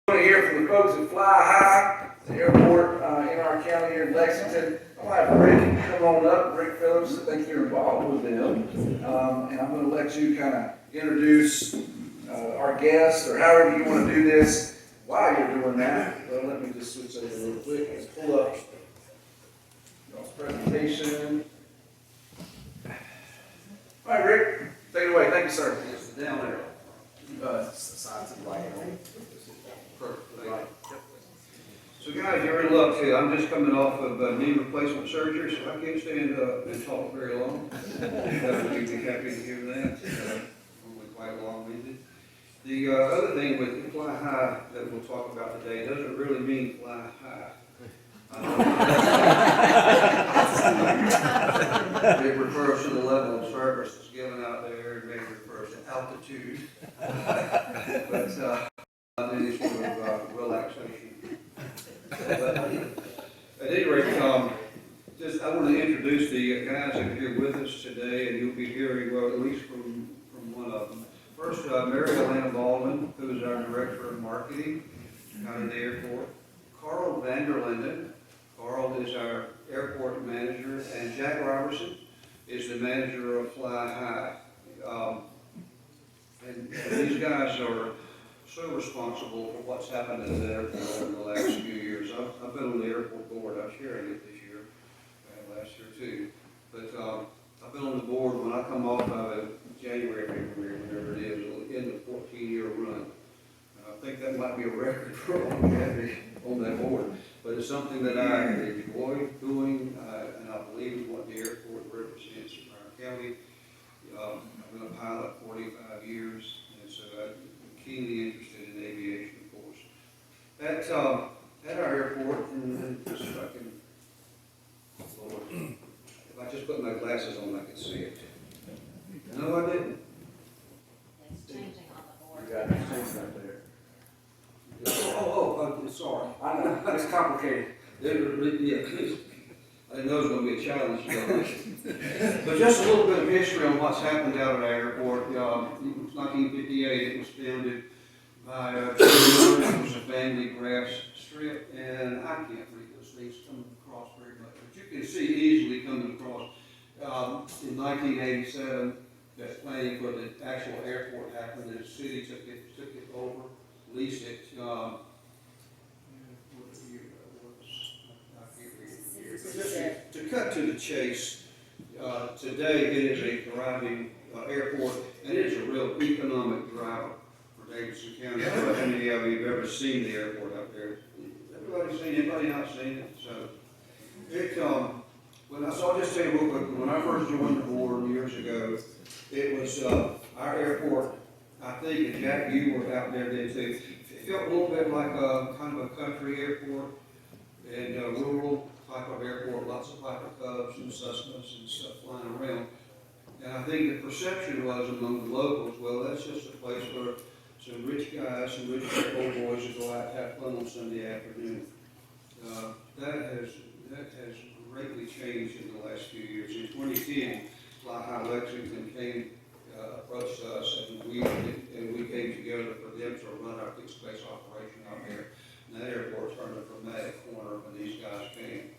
Want to hear from the folks at Fly High, the airport in our county here in Lexington. I'll have Rick come on up. Rick Phillips, I think you're involved with them. And I'm going to let you kind of introduce our guests, or however you want to do this while you're doing that. Well, let me just switch over real quick and pull up y'all's presentation. All right, Rick, take it away. Thank you, sir. It's down there. Sides of the light. Perfect. Right. Yep. So guys, you're in luck too. I'm just coming off of knee replacement surgery, so I can't stand up and talk very long. You'd be happy to hear that. Only quite long-winded. The other thing with Fly High that we'll talk about today doesn't really mean fly high. It refers to the level of service that's given out there. It may refer to altitude. But any sort of relaxation. But at any rate, just I want to introduce the guys that are here with us today, and you'll be hearing, well, at least from one of them. First, Mary Elena Baldwin, who is our Director of Marketing out of the airport. Carl Vanderlinden. Carl is our airport manager, and Jack Robertson is the manager of Fly High. And these guys are so responsible for what's happened at the airport in the last few years. I've been on the airport board. I'm sharing it this year, and last year too. But I've been on the board when I come off of it, January, February, whatever it is, it'll end a 14-year run. I think that might be a record for longevity on that board. But it's something that I enjoy doing, and I believe is what the airport represents in our county. I've been a pilot 45 years, and so I'm keenly interested in aviation, of course. At our airport, and just if I can, Lord, if I just put my glasses on, I can see it. No, I didn't. It's changing on the board. You got it, it's right there. Sorry. I know, it's complicated. Yeah, I didn't know it was going to be a challenge. But just a little bit of history on what's happened out at our airport. It was 1958. It was founded by it was a family grass strip, and I can't read those things coming across very much, but you can see easily coming across. In 1987, that planning for the actual airport happened, and the city took it over, leased it. To cut to the chase, today it is a thriving airport, and it is a real economic driver for Davidson County. I don't know how many of you have ever seen the airport out there. Everybody seen it? Anybody not seen it? So so I'll just tell you real quick, when I first joined the board years ago, it was our airport. I think, and Jack, you were out there then too. It felt a little bit like a kind of a country airport and rural type of airport, lots of Piper Cubs and Cessnas and stuff flying around. And I think the perception was among the locals, well, that's just a place where some rich guys, some rich old boys will go out and have fun on Sunday afternoon. That has greatly changed in the last few years. In 2010, Fly High Lexington approached us, and we came together for them to run our fixed base operation out there. And that airport turned a dramatic corner when these guys came.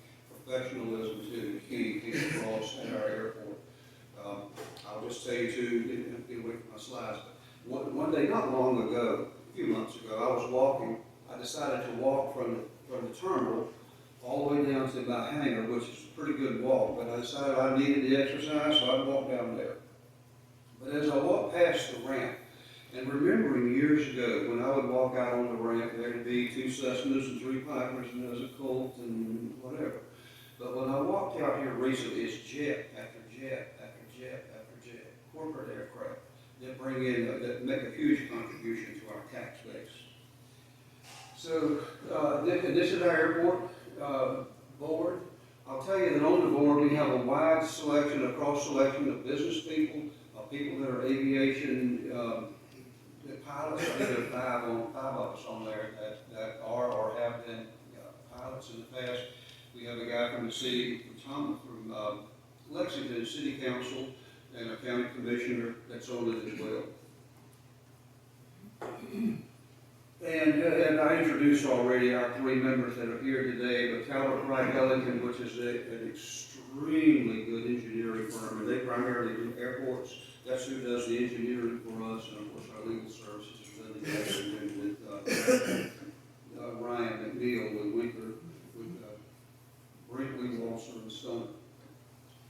Professionalism too, key across at our airport. I'll just tell you too, get away from my slides, but one day not long ago, a few months ago, I was walking. I decided to walk from the terminal all the way down to my hangar, which is a pretty good walk, but I decided I needed the exercise, so I'd walk down there. But as I walked past the ramp, and remembering years ago when I would walk out on the ramp, there'd be 2 Cessnas and 3 Pipers, and there's a Colt and whatever. But when I walked out here recently, it's jet after jet after jet after jet, corporate aircraft that bring in, that make a huge contribution to our tax base. So this is our airport board. I'll tell you that on the board we have a wide selection, a cross selection of business people, people that are aviation pilots. I think there are 5 of us on there that are or have been pilots in the past. We have a guy from the city, from Lexington City Council, and a county commissioner that's on it as well. And I introduced already our three members that are here today, but Tyler Wright Ellington, which is an extremely good engineering firm, and they primarily do airports. That's who does the engineering for us, and of course our legal services is done together with Ryan McNeil with Winkler, with Brinkley, Walser, and Stone.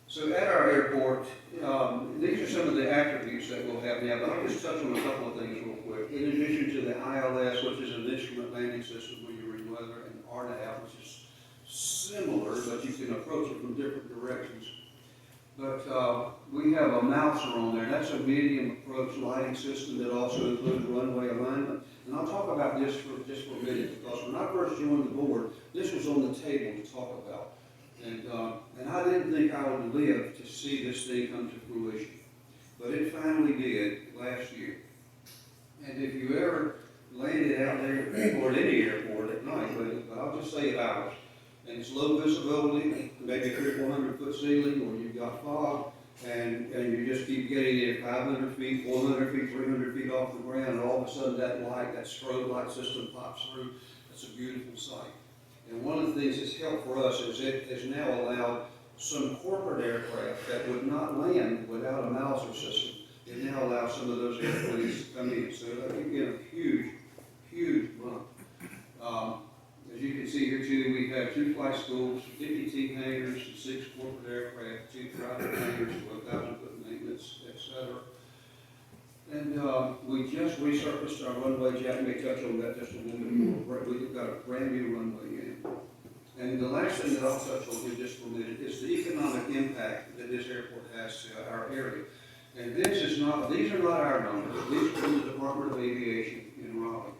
So at our airport, these are some of the attributes that we'll have now, but I'll just touch on a couple of things real quick. In addition to the ILS, which is an instrument landing system where you read weather, and RNAV, which is similar, but you can approach it from different directions. But we have a Mouser on there. That's a medium approach lighting system that also includes runway alignment. And I'll talk about this for just for a minute, because when I first joined the board, this was on the table to talk about. And I didn't think I would live to see this thing come to fruition. But it finally did last year. And if you ever landed out there, or at any airport at night, but I'll just say at ours, and it's low visibility, maybe 400-foot ceiling, or you've got fog, and you just keep getting it 500 feet, 400 feet, 300 feet off the ground, and all of a sudden that light, that strobe light system pops through. It's a beautiful sight. And one of the things that's helped for us is it has now allowed some corporate aircraft that would not land without a Mouser system. It now allows some of those airplanes to come in. So that can get a huge, huge bump. As you can see here too, we have 2 flight schools, 50 team hangars, 6 corporate aircraft, 2 private hangars, 1,000-foot maintenance, etc. And we just resurfaced our runway. Jack may touch on that just a little bit more. We've got a brand new runway in. And the last thing that I'll touch on here just for a minute is the economic impact that this airport has to our area. And these are not our numbers. These are from the Department of Aviation in Raleigh.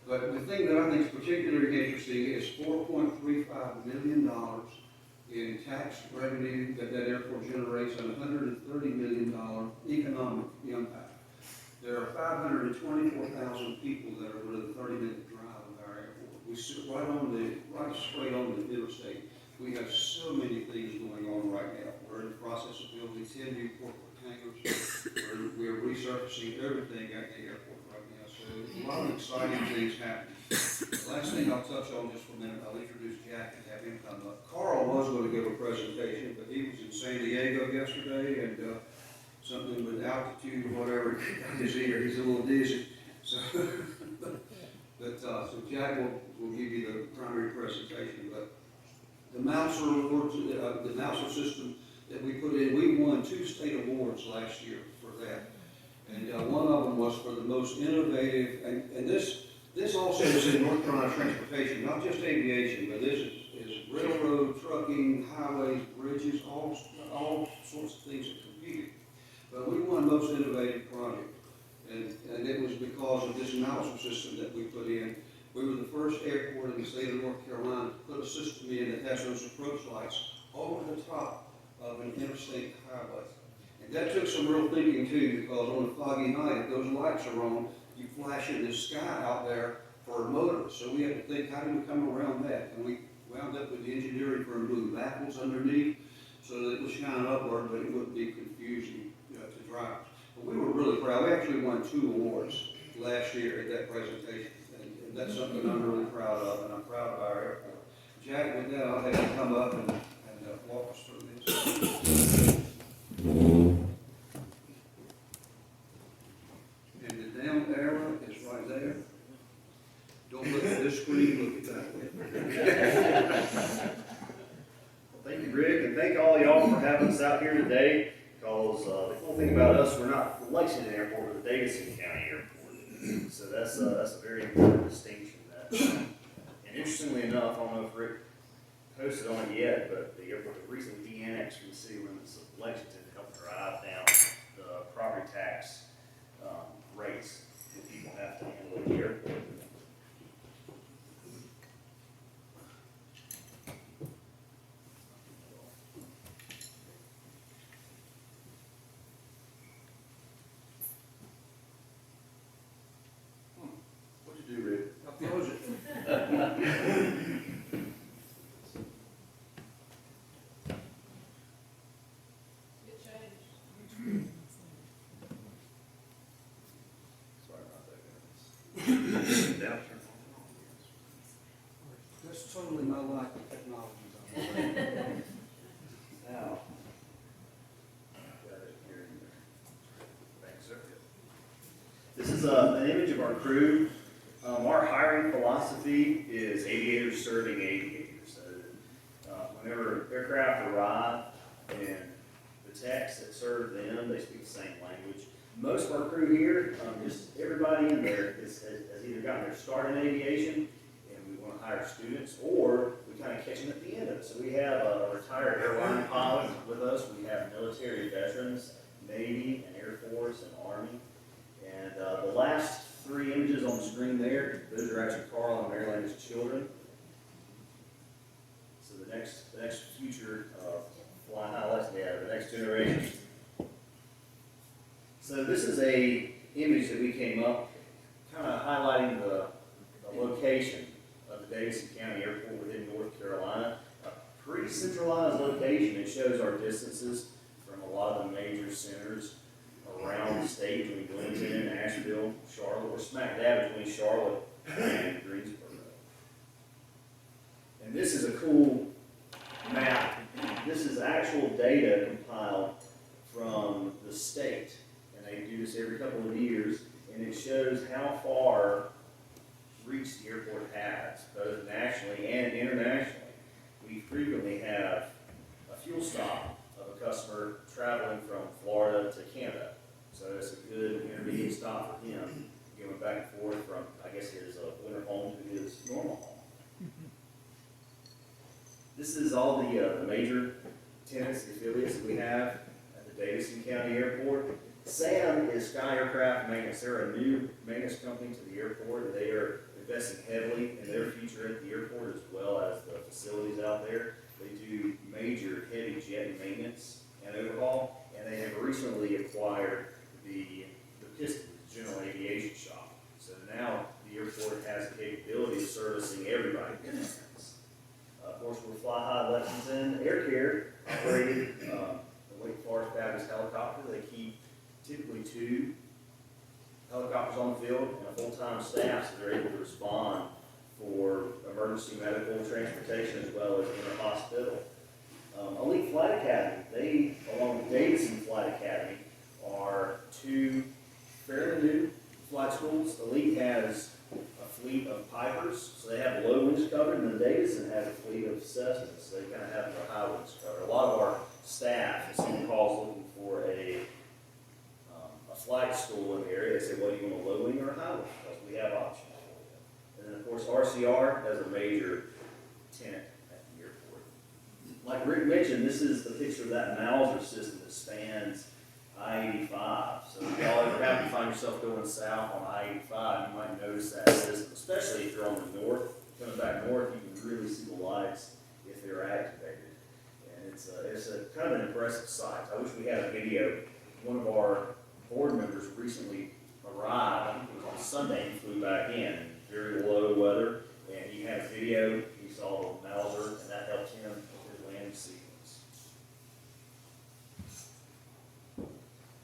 But the thing that I think is particularly interesting is $4.35 million in tax revenue that airport generates and $130 million economic impact. There are 524,000 people that are within a 30-minute drive of our airport. We sit right straight on the interstate. We have so many things going on right now. We're in the process of building 10 new corporate hangars. We're resurfacing everything at the airport right now. So a lot of exciting things happening. The last thing I'll touch on just for a minute, I'll introduce Jack and have him come up. Carl was going to give a presentation, but he was in San Diego yesterday, and something with altitude or whatever got his ear. He's a little dizzy. So, so Jack will give you the primary presentation. But the Mouser system that we put in, we won 2 state awards last year for that. And one of them was for the most innovative, and this also is in North Carolina transportation, not just aviation, but this is railroad, trucking, highways, bridges, all sorts of things that compete. But we won most innovative project, and it was because of this Mouser system that we put in. We were the first airport in the state of North Carolina to put a system in that has those approach lights over the top of an interstate highway. And that took some real thinking too, because on a foggy night, if those lights are on, you flash in the sky out there for motorists. So we had to think, how do we come around that? And we wound up with the engineering firm doing baffles underneath so that it would shine upward, but it wouldn't be confusing to drivers. But we were really proud. We actually won 2 awards last year at that presentation. And that's something I'm really proud of, and I'm proud of our airport. Jack, with that, I'll have you come up and walk us through this. And the down arrow is right there. Don't look at this screen, look at that way. Well, thank you, Rick, and thank all y'all for having us out here today, because the cool thing about us, we're not the Lexington Airport, we're the Davidson County Airport. So that's a very important distinction. And interestingly enough, I don't know if Rick posted on it yet, but the airport has recently de-annexed from the city limits of Lexington to help drive down the property tax rates that people have to handle at the airport. What'd you do, Rick? I froze it. That's totally my life of technology. Now. Thanks, sir. This is an image of our crew. Our hiring philosophy is aviators serving aviators. So, whenever aircraft arrive and the techs that serve them, they speak the same language. Most of our crew here, just everybody in there has either gotten their start in aviation, and we want to hire students, or we kind of catch them at the end of it. So we have a retired airline pilot with us. We have military veterans, Navy and Air Force and Army. And the last three images on the screen there, those are actually Carl and Maryland's children. So the next future flying highlights, the next generation. So this is a image that we came up, kind of highlighting the location of the Davidson County Airport within North Carolina. A pretty centralized location. It shows our distances from a lot of the major centers around the state, between Bloomington, Asheville, Charlotte. We're smack dab between Charlotte and Greensboro. And this is a cool map. This is actual data compiled from the state. And they do this every couple of years. And it shows how far reach the airport has, both nationally and internationally. We frequently have a fuel stop of a customer traveling from Florida to Canada. So it's a good intermediate stop for him, going back and forth from, I guess, his winter home to his normal home. This is all the major tenants, affiliates that we have at the Davidson County Airport. SAM is Sky Aircraft Maintenance. They're a new maintenance company to the airport. They are investing heavily in their future at the airport, as well as the facilities out there. They do major heavy jet maintenance and overhaul, and they have recently acquired the Davidson General Aviation Shop. So now the airport has the capability of servicing everybody. Of course, we're Fly High Lexington Air Care, operated the Wake Forest Baptist helicopter. They keep typically 2 helicopters on the field and a full-time staff, so they're able to respond for emergency medical transportation as well as inter-hospital. Elite Flight Academy, they, along with Davidson Flight Academy, are 2 fairly new flight schools. Elite has a fleet of Pipers, so they have low winds covered, and then Davidson has a fleet of Cessnas, so they kind of have the high winds covered. A lot of our staff, if someone calls looking for a flight school in the area, they say, well, do you want a low wing or a high wing? Because we have options for you. And then, of course, RCR has a major tenant at the airport. Like Rick mentioned, this is the picture of that Mauser system that spans I-85. So if y'all ever happen to find yourself going south on I-85, you might notice that system, especially if you're on the north. Coming back north, you can really see the lights if they're activated. And it's a kind of an impressive sight. I wish we had a video. One of our board members recently arrived, I think it was on Sunday, he flew back in very low weather, and he had a video, he saw the Mauser, and that helped him with his landing sequence.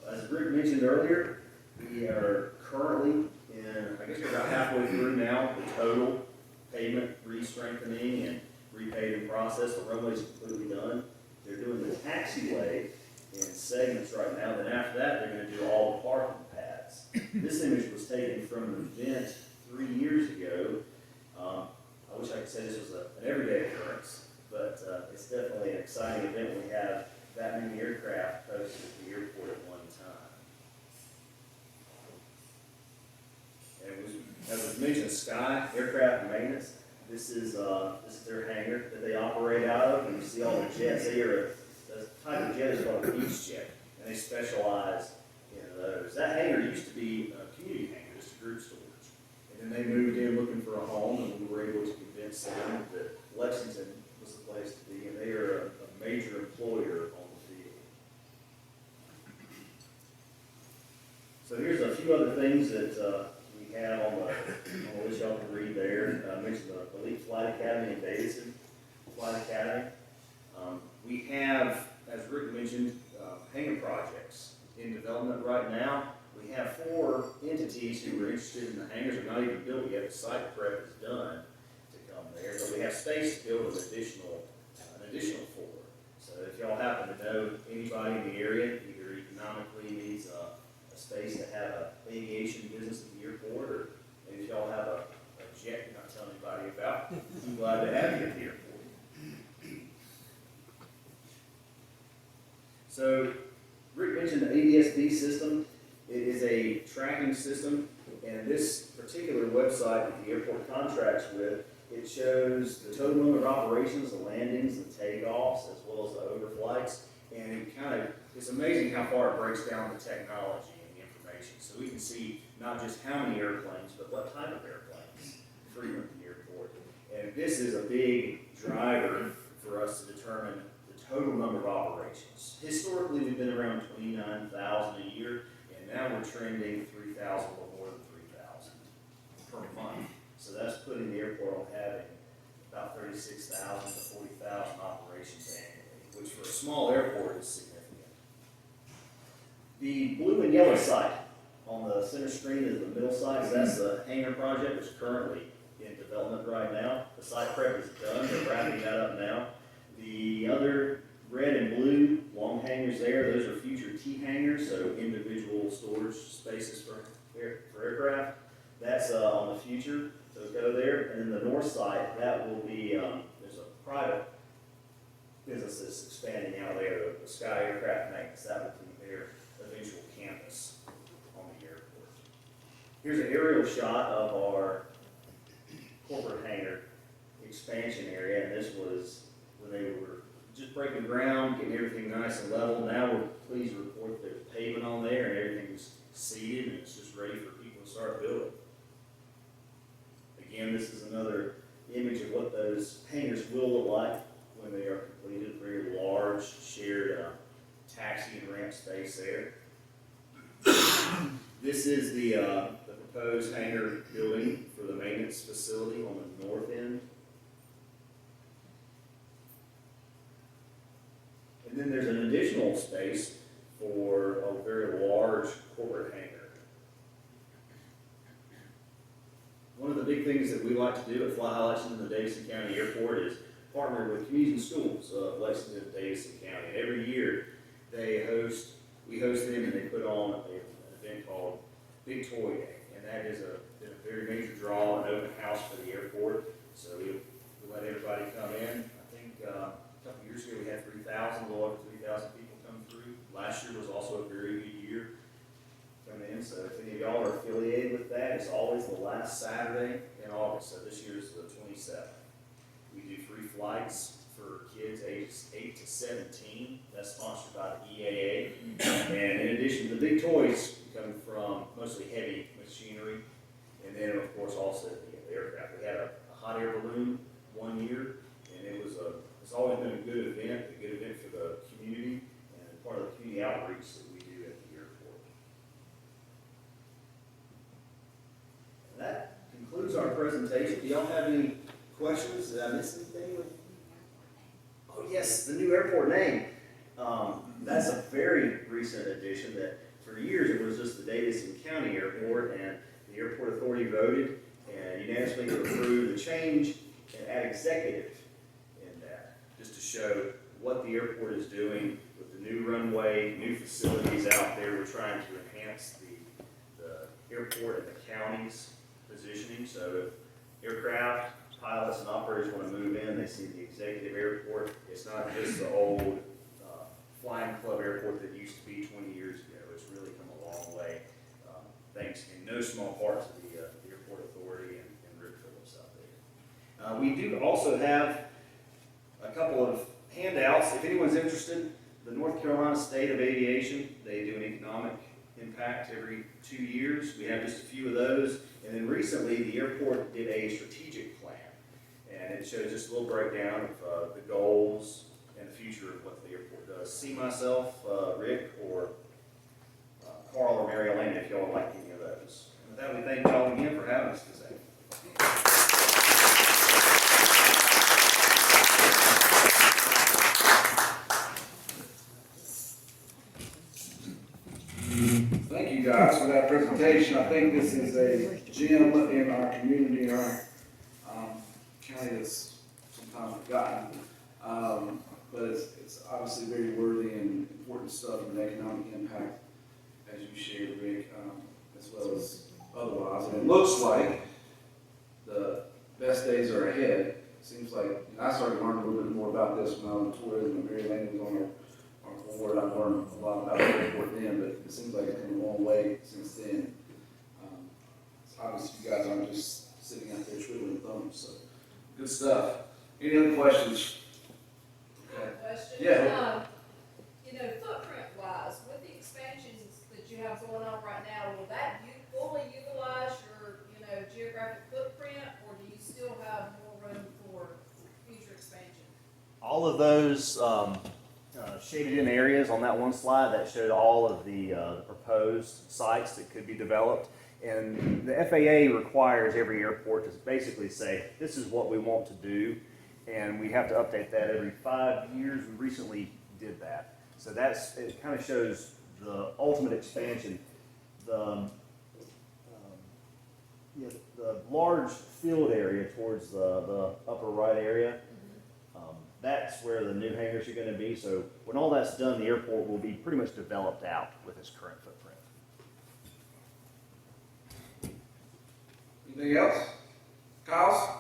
As Rick mentioned earlier, we are currently in, I guess we're about halfway through now, the total pavement re-strengthening and repaving process. The runway's completely done. They're doing the taxiway in segments right now. Then after that, they're going to do all the parking pads. This image was taken from an event 3 years ago. I wish I could say this was an everyday occurrence, but it's definitely an exciting event when we have that many aircraft posted at the airport at one time. And it was, as was mentioned, Sky Aircraft Maintenance. This is their hangar that they operate out of. And you see all the jets. They are the type of jet is called a beach jet, and they specialize in those. That hangar used to be a community hangar, just a group storage. And then they moved in looking for a home, and we were able to convince them that Lexington was the place to be, and they are a major employer on the field. So here's a few other things that we have on the list y'all can read there. I mentioned the Elite Flight Academy and Davidson Flight Academy. We have, as Rick mentioned, hangar projects in development right now. We have 4 entities who were interested interested in the hangars, are not even built yet, the site prep is done to come there, but we have space to build an additional floor. So if y'all happen to know anybody in the area, either economically needs a space to have a aviation business at the airport, or maybe if y'all have a jet you're not telling anybody about, I'm glad to have you at the airport. So, Rick mentioned the ADSB system. It is a tracking system, and this particular website that the airport contracts with, it shows the total number of operations, the landings, the takeoffs, as well as the overflights, and it's amazing how far it breaks down the technology and the information. So we can see not just how many airplanes, but what type of airplanes frequent the airport. And this is a big driver for us to determine the total number of operations. Historically, we've been around 29,000 a year, and now we're trending 3,000 or more than 3,000 per month. So that's putting the airport on having about 36,000 to 40,000 operations annually, which for a small airport is significant. The blue and yellow site on the center screen is the middle site. So that's the hangar project, which is currently in development right now. The site prep is done. They're wrapping that up now. The other red and blue long hangars there, those are future T hangars, so individual storage spaces for aircraft. That's on the future, so go there. And then the north side, that will be, there's a private business that's expanding out there, the Sky Aircraft Maintenance. That will be their eventual campus on the airport. Here's an aerial shot of our corporate hangar expansion area, and this was when they were just breaking ground, getting everything nice and level. Now we're pleased to report there's pavement on there and everything's seeded and it's just ready for people to start building. Again, this is another image of what those hangars will look like when they are completed. Very large shared taxi and ramp space there. This is the proposed hangar building for the maintenance facility on the north end. And then there's an additional space for a very large corporate hangar. One of the big things that we like to do at Fly High Lexington and the Davidson County Airport is partner with communities and schools of Lexington and Davidson County. And every year we host them and they put on an event called Big Toy Day. And that is been a very major draw, an open house for the airport. So we let everybody come in. I think a couple years ago we had 3,000, a little over 3,000 people come through. Last year was also a very good year coming in. So if any of y'all are affiliated with that, it's always the last Saturday in August. So this year is the 27th. We do free flights for kids ages 8 to 17. That's sponsored by the EAA. And in addition, the big toys come from mostly heavy machinery. And then, of course, also the aircraft. We had a hot air balloon one year, and it's always been a good event for the community and part of the community outreach that we do at the airport. And that concludes our presentation. Do y'all have any questions? Did I miss anything? Oh yes, the new airport name. That's a very recent addition that for years it was just the Davidson County Airport, and the airport authority voted and unanimously approved the change and add executive in that, just to show what the airport is doing with the new runway, new facilities out there. We're trying to enhance the airport and the county's positioning. So if aircraft pilots and operators want to move in, they see the executive airport. It's not just the old flying club airport that used to be 20 years ago. It's really come a long way, thanks in no small part to the airport authority and Rick Phillips out there. We do also have a couple of handouts. If anyone's interested, the North Carolina State of Aviation, they do an economic impact every 2 years. We have just a few of those. And then recently, the airport did a strategic plan. And it shows just a little breakdown of the goals and the future of what the airport does. See myself, Rick, or Carl or Mary Elena if y'all would like any of those. And with that, we thank y'all again for having us today. Thank you guys for that presentation. I think this is is a gem in our community, in our county that's sometimes forgotten. But it's obviously very worthy and important stuff and an economic impact, as you shared, Rick, as well as otherwise. And it looks like the best days are ahead. Seems like, and I started learning a little bit more about this when I was on tourism, and Mary Lane was on our board. I learned a lot about the airport then, but it seems like it's come a long way since then. Obviously, you guys aren't just sitting out there twiddling thumbs, so good stuff. Any other questions? Okay. Question. Yeah. You know, footprint wise, with the expansions that you have going on right now, will that fully utilize your, geographic footprint, or do you still have more room for future expansion? All of those shaded in areas on that one slide that showed all of the proposed sites that could be developed. And the FAA requires every airport to basically say, this is what we want to do, and we have to update that every 5 years. We recently did that. So it kind of shows the ultimate expansion. The large field area towards the upper right area, that's where the new hangars are going to be. So when all that's done, the airport will be pretty much developed out with its current footprint. Anything else? Kyle's?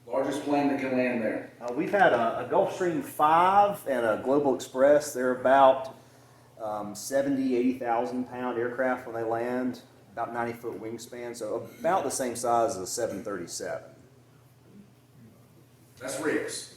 Largest plane that can land there. We've had a Gulfstream 5 and a Global Express. They're about 70, 80,000 pound aircraft when they land, about 90-foot wingspan, so about the same size as a 737. That's Rick's.